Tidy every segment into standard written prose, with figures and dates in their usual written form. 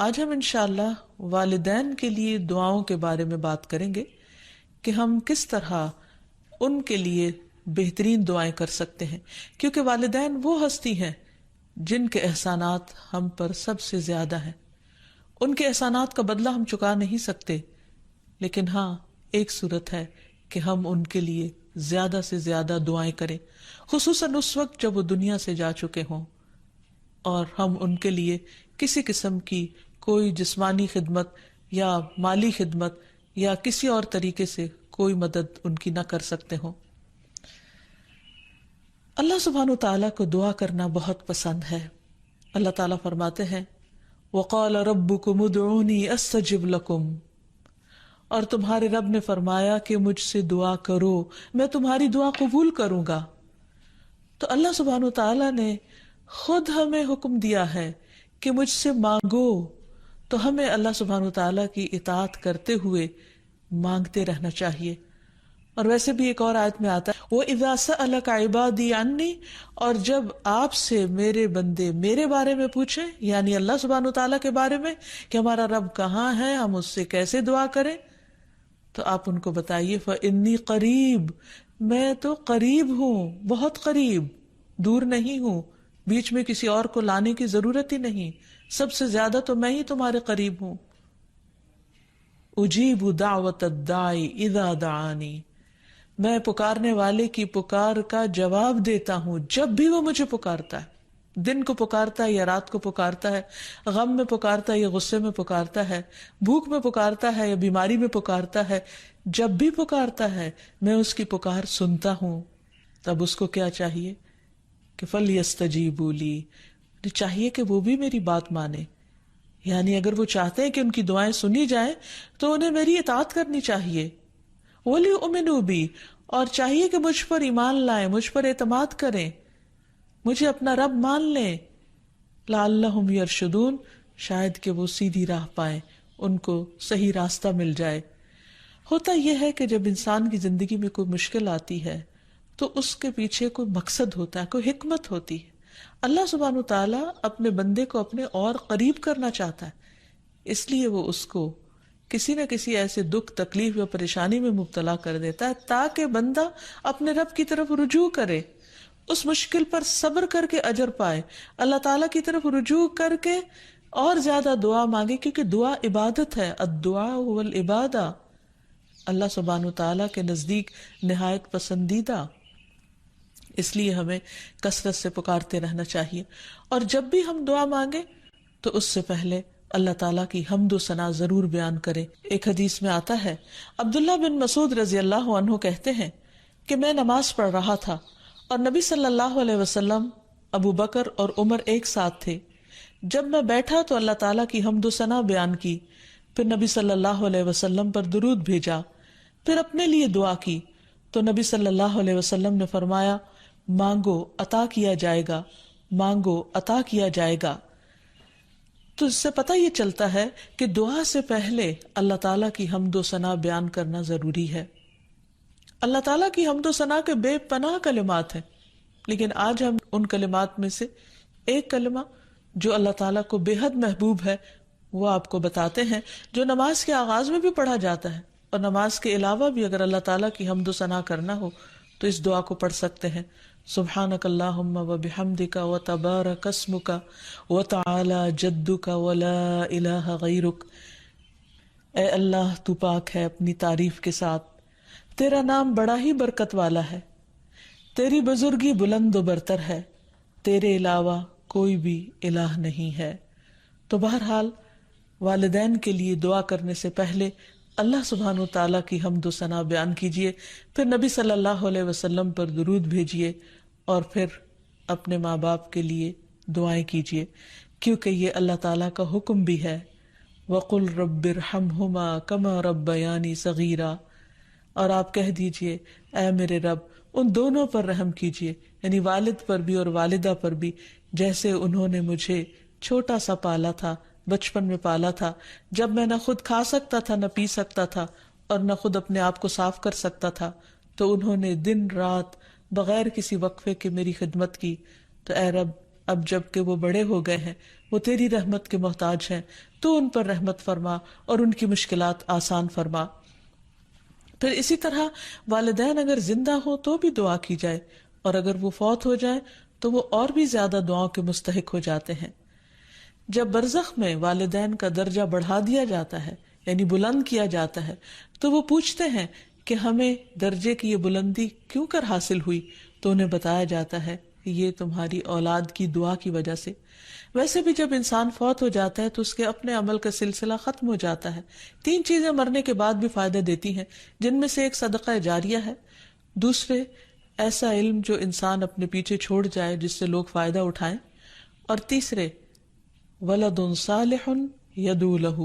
آج ہم انشاءاللہ والدین کے لیے دعاؤں کے بارے میں بات کریں گے کہ ہم کس طرح ان کے لیے بہترین دعائیں کر سکتے ہیں، کیونکہ والدین وہ ہستی ہیں جن کے احسانات ہم پر سب سے زیادہ ہیں۔ ان کے احسانات کا بدلہ ہم چکا نہیں سکتے، لیکن ہاں ایک صورت ہے کہ ہم ان کے لیے زیادہ سے زیادہ دعائیں کریں، خصوصاً اس وقت جب وہ دنیا سے جا چکے ہوں اور ہم ان کے لیے کسی قسم کی کوئی جسمانی خدمت یا مالی خدمت یا کسی اور طریقے سے کوئی مدد ان کی نہ کر سکتے ہوں۔ اللہ سبحانہ وتعالیٰ کو دعا کرنا بہت پسند ہے۔ اللہ تعالیٰ فرماتے ہیں وَقَالَ رَبُّكُمُ ادْعُونِي أَسْتَجِبْ لَكُمْ، اور تمہارے رب نے فرمایا کہ مجھ سے دعا کرو، میں تمہاری دعا قبول کروں گا۔ تو اللہ سبحانہ وتعالیٰ نے خود ہمیں حکم دیا ہے کہ مجھ سے مانگو، تو ہمیں اللہ سبحانہ وتعالیٰ کی اطاعت کرتے ہوئے مانگتے رہنا چاہیے۔ اور ویسے بھی ایک اور آیت میں آتا ہے وَإِذَا سَأَلَكَ عِبَادِي عَنِّي، اور جب آپ سے میرے بندے میرے بارے میں پوچھیں، یعنی اللہ سبحانہ وتعالیٰ کے بارے میں کہ ہمارا رب کہاں ہے، ہم اس سے کیسے دعا کریں، تو آپ ان کو بتائیے فَإِنِّي قریب، میں تو قریب ہوں، بہت قریب، دور نہیں ہوں، بیچ میں کسی اور کو لانے کی ضرورت ہی نہیں، سب سے زیادہ تو میں ہی تمہارے قریب ہوں۔ اجیب دعوت الداعی اذا دعانی، میں پکارنے والے کی پکار کا جواب دیتا ہوں جب بھی وہ مجھے پکارتا ہے، دن کو پکارتا ہے یا رات کو پکارتا ہے، غم میں پکارتا ہے یا غصے میں پکارتا ہے، بھوک میں پکارتا ہے یا بیماری میں پکارتا ہے، جب بھی پکارتا ہے میں اس کی پکار سنتا ہوں۔ تب اس کو کیا چاہیے کہ فَلْيَسْتَجِيبُوا لِي، چاہیے کہ وہ بھی میری بات مانے، یعنی اگر وہ چاہتے ہیں کہ ان کی دعائیں سنی جائیں تو انہیں میری اطاعت کرنی چاہیے۔ وَلْيُؤْمِنُوا بِي، اور چاہیے کہ مجھ پر ایمان لائیں، مجھ پر اعتماد کریں، مجھے اپنا رب مان لیں، لعلہم یرشدون، شاید کہ وہ سیدھی راہ پائیں، ان کو صحیح راستہ مل جائے۔ ہوتا یہ ہے کہ جب انسان کی زندگی میں کوئی مشکل آتی ہے تو اس کے پیچھے کوئی مقصد ہوتا ہے، کوئی حکمت ہوتی ہے۔ اللہ سبحانہ وتعالیٰ اپنے بندے کو اپنے اور قریب کرنا چاہتا ہے، اس لیے وہ اس کو کسی نہ کسی ایسے دکھ، تکلیف یا پریشانی میں مبتلا کر دیتا ہے تاکہ بندہ اپنے رب کی طرف رجوع کرے، اس مشکل پر صبر کر کے اجر پائے، اللہ تعالیٰ کی طرف رجوع کر کے اور زیادہ دعا مانگے، کیونکہ دعا عبادت ہے، الدعاء هو العبادہ، اللہ سبحانہ وتعالیٰ کے نزدیک نہایت پسندیدہ، اس لیے ہمیں کثرت سے پکارتے رہنا چاہیے۔ اور جب بھی ہم دعا مانگے تو اس سے پہلے اللہ تعالیٰ کی حمد و ثنا ضرور بیان کریں۔ ایک حدیث میں آتا ہے عبداللہ بن مسعود رضی اللہ عنہ کہتے ہیں کہ میں نماز پڑھ رہا تھا اور نبی صلی اللہ علیہ وسلم، ابو بکر اور عمر ایک ساتھ تھے۔ جب میں بیٹھا تو اللہ تعالیٰ کی حمد و ثنا بیان کی، پھر نبی صلی اللہ علیہ وسلم پر درود بھیجا، پھر اپنے لیے دعا کی تو نبی صلی اللہ علیہ وسلم نے فرمایا مانگو عطا کیا جائے گا، مانگو عطا کیا جائے گا۔ تو اس سے پتہ یہ چلتا ہے کہ دعا سے پہلے اللہ تعالیٰ کی حمد و ثنا بیان کرنا ضروری ہے۔ اللہ تعالیٰ کی حمد و ثنا کے بے پناہ کلمات ہیں، لیکن آج ہم ان کلمات میں سے ایک کلمہ جو اللہ تعالیٰ کو بے حد محبوب ہے وہ آپ کو بتاتے ہیں، جو نماز کے آغاز میں بھی پڑھا جاتا ہے، اور نماز کے علاوہ بھی اگر اللہ تعالیٰ کی حمد و ثنا کرنا ہو تو اس دعا کو پڑھ سکتے ہیں۔ سبحانک اللہم وبحمدک وتبارک اسمک وتعالی جدک ولا الہ غیرک، اے اللہ تو پاک ہے اپنی تعریف کے ساتھ، تیرا نام بڑا ہی برکت والا ہے، تیری بزرگی بلند و برتر ہے، تیرے علاوہ کوئی بھی الہ نہیں ہے۔ تو بہرحال والدین کے لیے دعا کرنے سے پہلے اللہ سبحانہ وتعالیٰ کی حمد و ثنا بیان کیجیے، پھر نبی صلی اللہ علیہ وسلم پر درود بھیجیے، اور پھر اپنے ماں باپ کے لیے دعائیں کیجیے، کیونکہ یہ اللہ تعالیٰ کا حکم بھی ہے وَقُلْ رَبِّ ارْحَمْهُمَا كَمَا رَبَّيَانِي صَغِيرًا، اور آپ کہہ دیجئے اے میرے رب ان دونوں پر رحم کیجیے، یعنی والد پر بھی اور والدہ پر بھی، جیسے انہوں نے مجھے چھوٹا سا پالا تھا، بچپن میں پالا تھا، جب میں نہ خود کھا سکتا تھا نہ پی سکتا تھا اور نہ خود اپنے آپ کو صاف کر سکتا تھا، تو انہوں نے دن رات بغیر کسی وقفے کے میری خدمت کی، تو اے رب اب جب کہ وہ بڑے ہو گئے ہیں وہ تیری رحمت کے محتاج ہیں، تو ان پر رحمت فرما اور ان کی مشکلات آسان فرما۔ پھر اسی طرح والدین اگر زندہ ہوں تو بھی دعا کی جائے، اور اگر وہ فوت ہو جائیں تو وہ اور بھی زیادہ دعاؤں کے مستحق ہو جاتے ہیں۔ جب برزخ میں والدین کا درجہ بڑھا دیا جاتا ہے، یعنی بلند کیا جاتا ہے، تو وہ پوچھتے ہیں کہ ہمیں درجے کی یہ بلندی کیوں کر حاصل ہوئی؟ تو انہیں بتایا جاتا ہے کہ یہ تمہاری اولاد کی دعا کی وجہ سے۔ ویسے بھی جب انسان فوت ہو جاتا ہے تو اس کے اپنے عمل کا سلسلہ ختم ہو جاتا ہے۔ 3 چیزیں مرنے کے بعد بھی فائدہ دیتی ہیں، جن میں سے ایک صدقہ جاریہ ہے، دوسرے ایسا علم جو انسان اپنے پیچھے چھوڑ جائے جس سے لوگ فائدہ اٹھائیں، اور تیسرے ولد صالح یدعو لہ،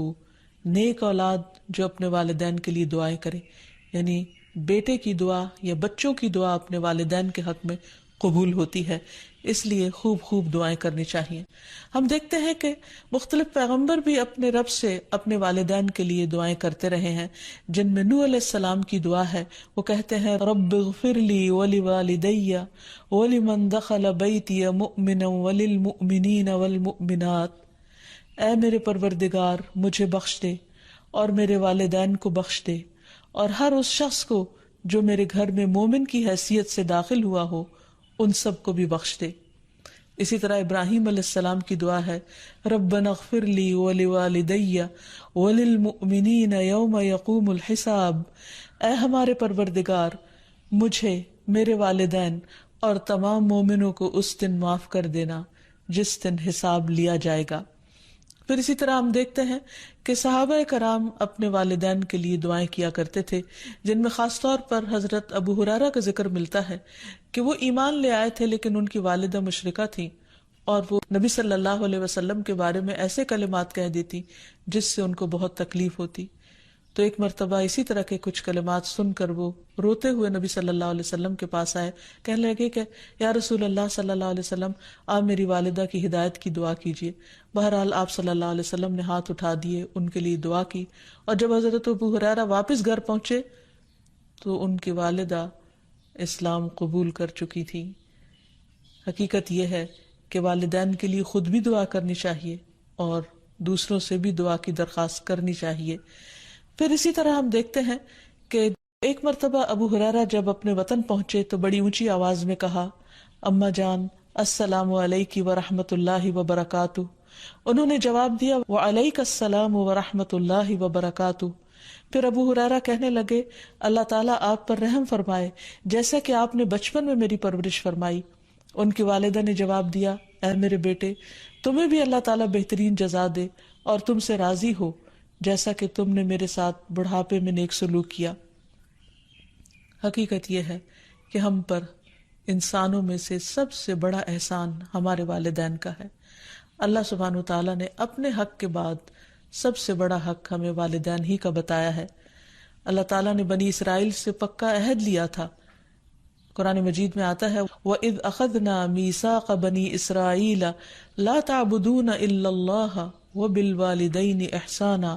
نیک اولاد جو اپنے والدین کے لیے دعائیں کرے، یعنی بیٹے کی دعا یا بچوں کی دعا اپنے والدین کے حق میں قبول ہوتی ہے، اس لیے خوب خوب دعائیں کرنی چاہیے۔ ہم دیکھتے ہیں کہ مختلف پیغمبر بھی اپنے رب سے اپنے والدین کے لیے دعائیں کرتے رہے ہیں، جن میں نوح علیہ السلام کی دعا ہے۔ وہ کہتے ہیں رب اغفر لی ولوالدی ولمن دخل بیتی مؤمنا وللمؤمنین والمؤمنات، اے میرے پروردگار مجھے بخش دے اور میرے والدین کو بخش دے، اور ہر اس شخص کو جو میرے گھر میں مومن کی حیثیت سے داخل ہوا ہو ان سب کو بھی بخش دے۔ اسی طرح ابراہیم علیہ السلام کی دعا ہے ربنا اغفر لی ولوالدی وللمؤمنین یوم یقوم الحساب، اے ہمارے پروردگار مجھے، میرے والدین اور تمام مومنوں کو اس دن معاف کر دینا جس دن حساب لیا جائے گا۔ پھر اسی طرح ہم دیکھتے ہیں کہ صحابہ کرام اپنے والدین کے لیے دعائیں کیا کرتے تھے، جن میں خاص طور پر حضرت ابو ہریرہ کا ذکر ملتا ہے کہ وہ ایمان لے آئے تھے لیکن ان کی والدہ مشرکہ تھیں، اور وہ نبی صلی اللہ علیہ وسلم کے بارے میں ایسے کلمات کہہ دیتی جس سے ان کو بہت تکلیف ہوتی۔ تو ایک مرتبہ اسی طرح کے کچھ کلمات سن کر وہ روتے ہوئے نبی صلی اللہ علیہ وسلم کے پاس آئے، کہنے لگے کہ یا رسول اللہ صلی اللہ علیہ وسلم، آپ میری والدہ کی ہدایت کی دعا کیجیے۔ بہرحال آپ صلی اللہ علیہ وسلم نے ہاتھ اٹھا دیے، ان کے لیے دعا کی، اور جب حضرت ابو ہریرہ واپس گھر پہنچے تو ان کی والدہ اسلام قبول کر چکی تھی۔ حقیقت یہ ہے کہ والدین کے لیے خود بھی دعا کرنی چاہیے اور دوسروں سے بھی دعا کی درخواست کرنی چاہیے۔ پھر اسی طرح ہم دیکھتے ہیں کہ ایک مرتبہ ابو ہریرہ جب اپنے وطن پہنچے تو بڑی اونچی آواز میں کہا اماں جان السلام علیکی ورحمۃ اللہ وبرکاتہ۔ انہوں نے جواب دیا وعلیک السلام ورحمۃ اللہ وبرکاتہ۔ پھر ابو ہریرہ کہنے لگے اللہ تعالیٰ آپ پر رحم فرمائے جیسا کہ آپ نے بچپن میں میری پرورش فرمائی۔ ان کی والدہ نے جواب دیا اے میرے بیٹے، تمہیں بھی اللہ تعالیٰ بہترین جزا دے اور تم سے راضی ہو جیسا کہ تم نے میرے ساتھ بڑھاپے میں نیک سلوک کیا۔ حقیقت یہ ہے کہ ہم پر انسانوں میں سے سب سے بڑا احسان ہمارے والدین کا ہے۔ اللہ سبحانہ وتعالیٰ نے اپنے حق کے بعد سب سے بڑا حق ہمیں والدین ہی کا بتایا ہے۔ اللہ تعالیٰ نے بنی اسرائیل سے پکا عہد لیا تھا۔ قرآن مجید میں آتا ہے وَإِذْ أَخَذْنَا مِيثَاقَ بَنِي إِسْرَائِيلَ لَا تَعْبُدُونَ إِلَّا اللَّهَ وَبِالْوَالِدَيْنِ إِحْسَانًا،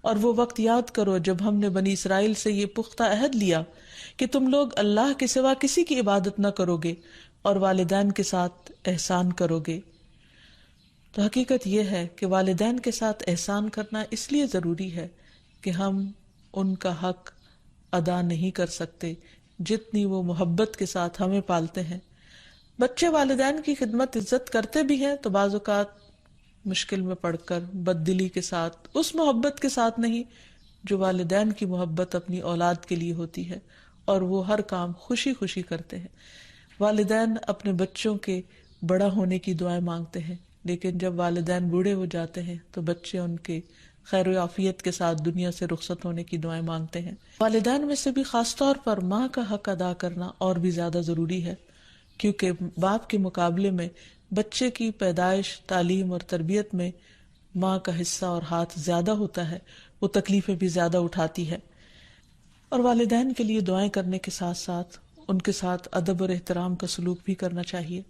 اور وہ وقت یاد کرو جب ہم نے بنی اسرائیل سے یہ پختہ عہد لیا کہ تم لوگ اللہ کے سوا کسی کی عبادت نہ کرو گے اور والدین کے ساتھ احسان کرو گے۔ تو حقیقت یہ ہے کہ والدین کے ساتھ احسان کرنا اس لیے ضروری ہے کہ ہم ان کا حق ادا نہیں کر سکتے جتنی وہ محبت کے ساتھ ہمیں پالتے ہیں۔ بچے والدین کی خدمت عزت کرتے بھی ہیں تو بعض اوقات مشکل میں پڑ کر بد دلی کے ساتھ، اس محبت کے ساتھ نہیں جو والدین کی محبت اپنی اولاد کے لیے ہوتی ہے، اور وہ ہر کام خوشی خوشی کرتے ہیں۔ والدین اپنے بچوں کے بڑا ہونے کی دعائیں مانگتے ہیں، لیکن جب والدین بوڑھے ہو جاتے ہیں تو بچے ان کے خیر و عافیت کے ساتھ دنیا سے رخصت ہونے کی دعائیں مانگتے ہیں۔ والدین میں سے بھی خاص طور پر ماں کا حق ادا کرنا اور بھی زیادہ ضروری ہے، کیونکہ باپ کے مقابلے میں بچے کی پیدائش، تعلیم اور تربیت میں ماں کا حصہ اور ہاتھ زیادہ ہوتا ہے، وہ تکلیفیں بھی زیادہ اٹھاتی ہے۔ اور والدین کے لیے دعائیں کرنے کے ساتھ ساتھ ان کے ساتھ ادب اور احترام کا سلوک بھی کرنا چاہیے،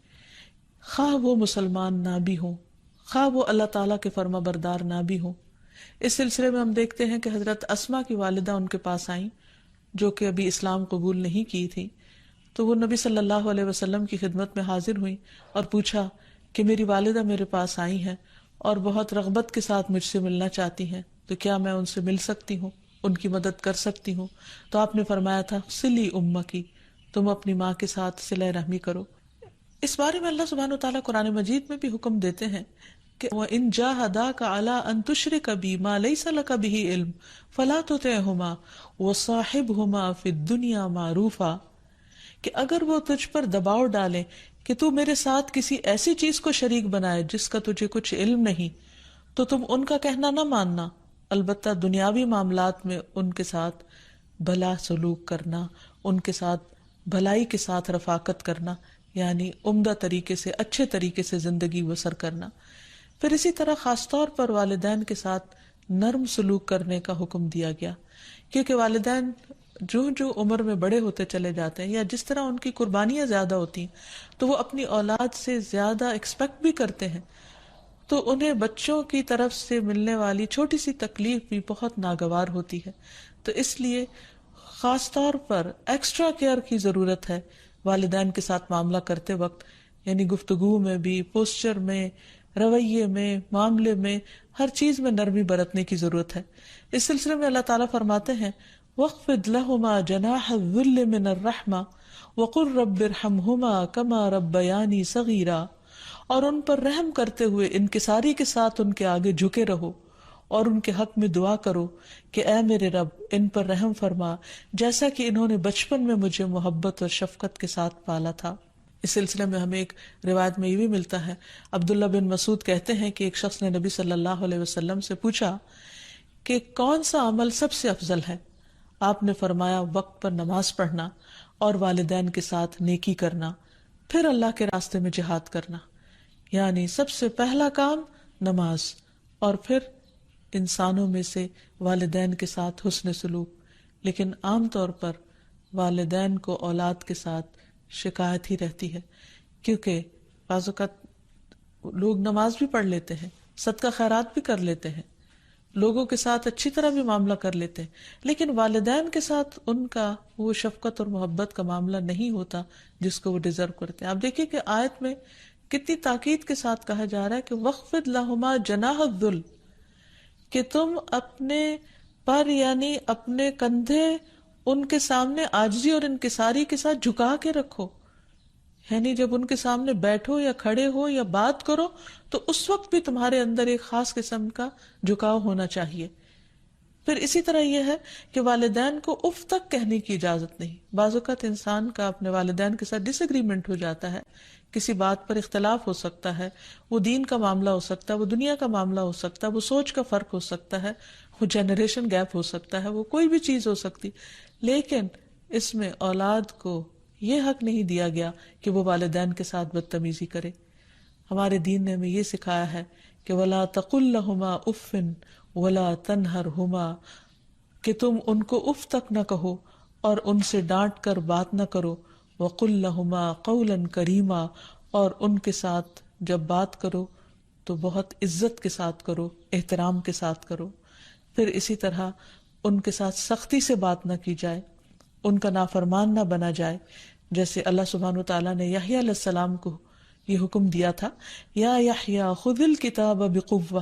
خواہ وہ مسلمان نہ بھی ہوں، خواہ وہ اللہ تعالیٰ کے فرما بردار نہ بھی ہوں۔ اس سلسلے میں ہم دیکھتے ہیں کہ حضرت اسما کی والدہ ان کے پاس آئیں جو کہ ابھی اسلام قبول نہیں کی تھی، تو وہ نبی صلی اللہ علیہ وسلم کی خدمت میں حاضر ہوئیں اور پوچھا کہ میری والدہ میرے پاس آئی ہیں اور بہت رغبت کے ساتھ مجھ سے ملنا چاہتی ہیں، تو کیا میں ان سے مل سکتی ہوں، ان کی مدد کر سکتی ہوں؟ تو آپ نے فرمایا تھا صلی امکی، تم اپنی ماں کے ساتھ صلہ رحمی کرو۔ اس بارے میں اللہ سبحانہ وتعالیٰ قرآن مجید میں بھی حکم دیتے ہیں کہ وَإِن جَاهَدَاكَ عَلَىٰ أَن تُشْرِكَ بِي مَا لَيْسَ لَكَ بِهِ عِلْمٌ فَلَا تُطِعْهُمَا وَصَاحِبْهُمَا فِي الدُّنْيَا مَعْرُوفًا، کہ اگر وہ تجھ پر دباؤ ڈالیں کہ تو میرے ساتھ کسی ایسی چیز کو شریک بنائے جس کا تجھے کچھ علم نہیں، تو تم ان کا کہنا نہ ماننا، البتہ دنیاوی معاملات میں ان کے ساتھ بھلا سلوک کرنا، ان کے ساتھ بھلائی کے ساتھ رفاقت کرنا، یعنی عمدہ طریقے سے، اچھے طریقے سے زندگی بسر کرنا۔ پھر اسی طرح خاص طور پر والدین کے ساتھ نرم سلوک کرنے کا حکم دیا گیا، کیونکہ والدین جو عمر میں بڑے ہوتے چلے جاتے ہیں یا جس طرح ان کی قربانیاں زیادہ ہوتی ہیں تو وہ اپنی اولاد سے زیادہ ایکسپیکٹ بھی کرتے ہیں، تو انہیں بچوں کی طرف سے ملنے والی چھوٹی سی تکلیف بھی بہت ناگوار ہوتی ہے۔ تو اس لیے خاص طور پر ایکسٹرا کیئر کی ضرورت ہے والدین کے ساتھ معاملہ کرتے وقت، یعنی گفتگو میں بھی، پوسچر میں، رویے میں، معاملے میں، ہر چیز میں نرمی برتنے کی ضرورت ہے۔ اس سلسلے میں اللہ تعالیٰ فرماتے ہیں وَاخْفِضْ لَهُمَا جَنَاحَ الذُّلِّ مِنَ الرَّحْمَةِ وَقُلْ رَبِّ ارْحَمْهُمَا كَمَا رَبَّيَانِي صَغِيرًا، اور ان پر رحم کرتے ہوئے انکساری کے ساتھ ان کے آگے جھکے رہو اور ان کے حق میں دعا کرو کہ اے میرے رب ان پر رحم فرما جیسا کہ انہوں نے بچپن میں مجھے محبت اور شفقت کے ساتھ پالا تھا۔ اس سلسلے میں ہمیں ایک روایت میں یہ بھی ملتا ہے، عبداللہ بن مسعود کہتے ہیں کہ ایک شخص نے نبی صلی اللہ علیہ وسلم سے پوچھا کہ کون سا عمل سب سے افضل ہے؟ آپ نے فرمایا وقت پر نماز پڑھنا اور والدین کے ساتھ نیکی کرنا، پھر اللہ کے راستے میں جہاد کرنا، یعنی سب سے پہلا کام نماز، اور پھر انسانوں میں سے والدین کے ساتھ حسن سلوک۔ لیکن عام طور پر والدین کو اولاد کے ساتھ شکایت ہی رہتی ہے، کیونکہ بعض اوقات لوگ نماز بھی پڑھ لیتے ہیں، صدقہ خیرات بھی کر لیتے ہیں، لوگوں کے ساتھ اچھی طرح بھی معاملہ کر لیتے ہیں، لیکن والدین کے ساتھ ان کا وہ شفقت اور محبت کا معاملہ نہیں ہوتا جس کو وہ ڈیزرو کرتے ہیں۔ آپ دیکھیں کہ آیت میں کتنی تاکید کے ساتھ کہا جا رہا ہے کہ وَاخْفِضْ لَهُمَا جَنَاحَ الذُّلِّ، کہ تم اپنے پر یعنی اپنے کندھے ان کے سامنے عاجزی اور انکساری کے ساتھ جھکا کے رکھو، یعنی جب ان کے سامنے بیٹھو یا کھڑے ہو یا بات کرو تو اس وقت بھی تمہارے اندر ایک خاص قسم کا جھکاؤ ہونا چاہیے۔ پھر اسی طرح یہ ہے کہ والدین کو اف تک کہنے کی اجازت نہیں۔ بعض اوقات انسان کا اپنے والدین کے ساتھ ڈس ایگریمنٹ ہو جاتا ہے، کسی بات پر اختلاف ہو سکتا ہے، وہ دین کا معاملہ ہو سکتا ہے، وہ دنیا کا معاملہ ہو سکتا ہے، وہ سوچ کا فرق ہو سکتا ہے، وہ جنریشن گیپ ہو سکتا ہے، وہ کوئی بھی چیز ہو سکتی، لیکن اس میں اولاد کو یہ حق نہیں دیا گیا کہ وہ والدین کے ساتھ بدتمیزی کرے۔ ہمارے دین نے ہمیں یہ سکھایا ہے کہ وَلَا تَقُلْ لَهُمَا أُفٍّ وَلَا تَنْهَرْهُمَا، کہ تم ان کو اف تک نہ کہو اور ان سے ڈانٹ کر بات نہ کرو، وَقُلْ لَهُمَا قَوْلًا كَرِيمًا، اور ان کے ساتھ جب بات کرو تو بہت عزت کے ساتھ کرو، احترام کے ساتھ کرو۔ پھر اسی طرح ان کے ساتھ سختی سے بات نہ کی جائے، ان کا نافرمان نہ بنا جائے، جیسے اللہ سبحانہ وتعالیٰ نے یحییٰ علیہ السلام کو یہ حکم دیا تھا، یا یحییٰ خذ الکتاب بقوہ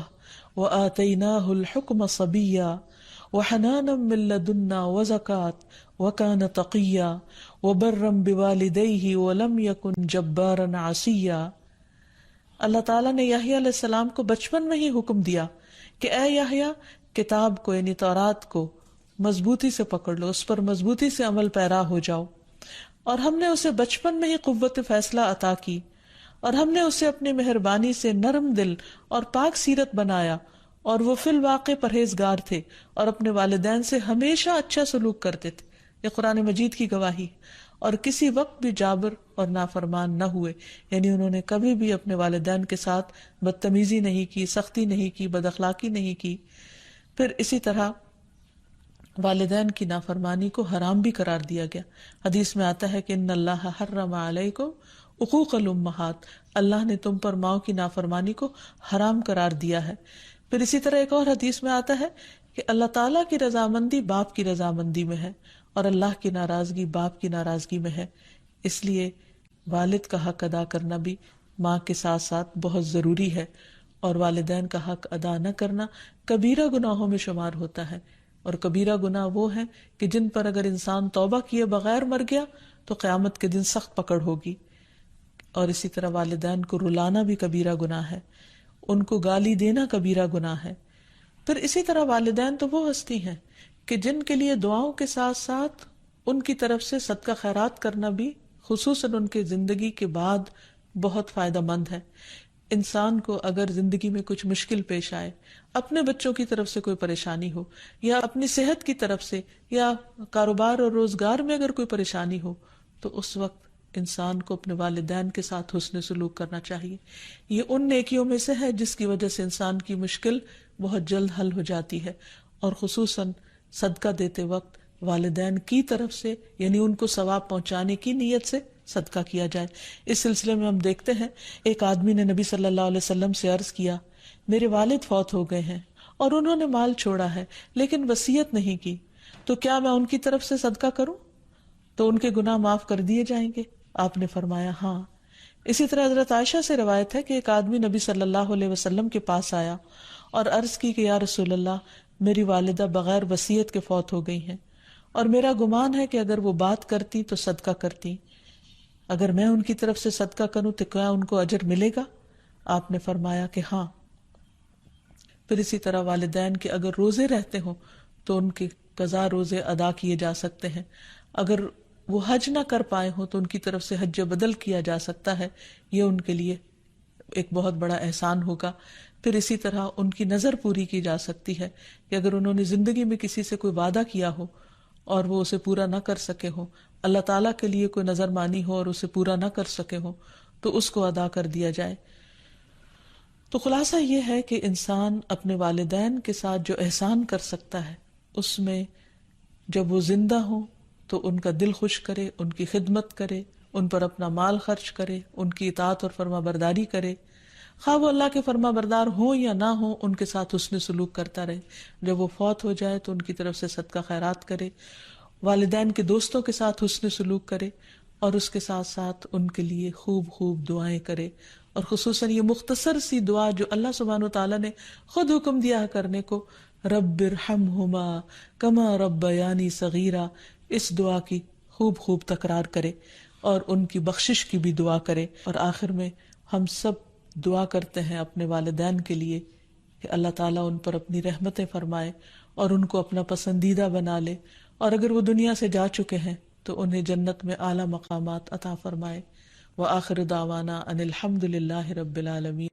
وآتیناہ الحکم صبیا وحنانا من لدنا وزکاة وکان تقیا وبرا بوالدیہ ولم یکن جبارا عصیا۔ اللہ تعالیٰ نے یحییٰ علیہ السلام کو بچپن میں ہی حکم دیا کہ اے یحییٰ، کتاب کو یعنی تورات کو مضبوطی سے پکڑ لو، اس پر مضبوطی سے عمل پیرا ہو جاؤ، اور ہم نے اسے بچپن میں ہی قوت فیصلہ عطا کی، اور ہم نے اسے اپنی مہربانی سے نرم دل اور پاک سیرت بنایا، اور وہ فی الواقع پرہیزگار تھے اور اپنے والدین سے ہمیشہ اچھا سلوک کرتے تھے۔ یہ قرآن مجید کی گواہی، اور کسی وقت بھی جابر اور نافرمان نہ ہوئے، یعنی انہوں نے کبھی بھی اپنے والدین کے ساتھ بدتمیزی نہیں کی، سختی نہیں کی، بد اخلاقی نہیں کی۔ پھر اسی طرح والدین کی نافرمانی کو حرام بھی قرار دیا گیا۔ حدیث میں آتا ہے کہ ان اللہ حرم علیکم عقوق الامہات، اللہ نے تم پر ماؤں کی نافرمانی کو حرام قرار دیا ہے۔ پھر اسی طرح ایک اور حدیث میں آتا ہے کہ اللہ تعالیٰ کی رضامندی باپ کی رضامندی میں ہے، اور اللہ کی ناراضگی باپ کی ناراضگی میں ہے، اس لیے والد کا حق ادا کرنا بھی ماں کے ساتھ ساتھ بہت ضروری ہے، اور والدین کا حق ادا نہ کرنا کبیرہ گناہوں میں شمار ہوتا ہے، اور کبیرہ گناہ وہ ہیں کہ جن پر اگر انسان توبہ کیے بغیر مر گیا تو قیامت کے دن سخت پکڑ ہوگی۔ اور اسی طرح والدین کو رلانا بھی کبیرہ گناہ ہے، ان کو گالی دینا کبیرہ گناہ ہے۔ پھر اسی طرح والدین تو وہ ہستی ہیں کہ جن کے لیے دعاؤں کے ساتھ ساتھ ان کی طرف سے صدقہ خیرات کرنا بھی خصوصاً ان کے زندگی کے بعد بہت فائدہ مند ہے۔ انسان کو اگر زندگی میں کچھ مشکل پیش آئے، اپنے بچوں کی طرف سے کوئی پریشانی ہو، یا اپنی صحت کی طرف سے، یا کاروبار اور روزگار میں اگر کوئی پریشانی ہو، تو اس وقت انسان کو اپنے والدین کے ساتھ حسن سلوک کرنا چاہیے۔ یہ ان نیکیوں میں سے ہے جس کی وجہ سے انسان کی مشکل بہت جلد حل ہو جاتی ہے، اور خصوصاً صدقہ دیتے وقت والدین کی طرف سے، یعنی ان کو ثواب پہنچانے کی نیت سے صدقہ کیا جائے۔ اس سلسلے میں ہم دیکھتے ہیں ایک آدمی نے نبی صلی اللہ علیہ وسلم سے عرض کیا، میرے والد فوت ہو گئے ہیں اور انہوں نے مال چھوڑا ہے لیکن وصیت نہیں کی، تو کیا میں ان کی طرف سے صدقہ کروں تو ان کے گناہ معاف کر دیے جائیں گے؟ آپ نے فرمایا ہاں۔ اسی طرح حضرت عائشہ سے روایت ہے کہ ایک آدمی نبی صلی اللہ علیہ وسلم کے پاس آیا اور عرض کی کہ یا رسول اللہ، میری والدہ بغیر وصیت کے فوت ہو گئی ہیں، اور میرا گمان ہے کہ اگر وہ بات کرتی تو صدقہ کرتی، اگر میں ان کی طرف سے صدقہ کروں تو کیا ان کو اجر ملے گا؟ آپ نے فرمایا کہ ہاں۔ پھر اسی طرح والدین کے اگر روزے رہتے ہوں تو ان کے قضا روزے ادا کیے جا سکتے ہیں، اگر وہ حج نہ کر پائے ہوں تو ان کی طرف سے حج بدل کیا جا سکتا ہے، یہ ان کے لیے ایک بہت بڑا احسان ہوگا۔ پھر اسی طرح ان کی نظر پوری کی جا سکتی ہے کہ اگر انہوں نے زندگی میں کسی سے کوئی وعدہ کیا ہو اور وہ اسے پورا نہ کر سکے ہو، اللہ تعالیٰ کے لیے کوئی نظر مانی ہو اور اسے پورا نہ کر سکے ہو، تو اس کو ادا کر دیا جائے۔ تو خلاصہ یہ ہے کہ انسان اپنے والدین کے ساتھ جو احسان کر سکتا ہے، اس میں جب وہ زندہ ہوں تو ان کا دل خوش کرے، ان کی خدمت کرے، ان پر اپنا مال خرچ کرے، ان کی اطاعت اور فرما برداری کرے، خواہ وہ اللہ کے فرما بردار ہوں یا نہ ہوں، ان کے ساتھ حسن سلوک کرتا رہے۔ جب وہ فوت ہو جائے تو ان کی طرف سے صدقہ خیرات کرے، والدین کے دوستوں کے ساتھ حسن سلوک کرے، اور اس کے ساتھ ساتھ ان کے لیے خوب خوب دعائیں کرے، اور خصوصاً یہ مختصر سی دعا جو اللہ سبحانہ وتعالیٰ نے خود حکم دیا ہے کرنے کو، رب ارحمہما کما ربیانی صغیرا، اس دعا کی خوب خوب تکرار کرے اور ان کی بخشش کی بھی دعا کرے۔ اور آخر میں ہم سب دعا کرتے ہیں اپنے والدین کے لیے کہ اللہ تعالیٰ ان پر اپنی رحمتیں فرمائے اور ان کو اپنا پسندیدہ بنا لے، اور اگر وہ دنیا سے جا چکے ہیں تو انہیں جنت میں اعلیٰ مقامات عطا فرمائے۔ وآخر دعوانا ان الحمد للہ رب العالمین۔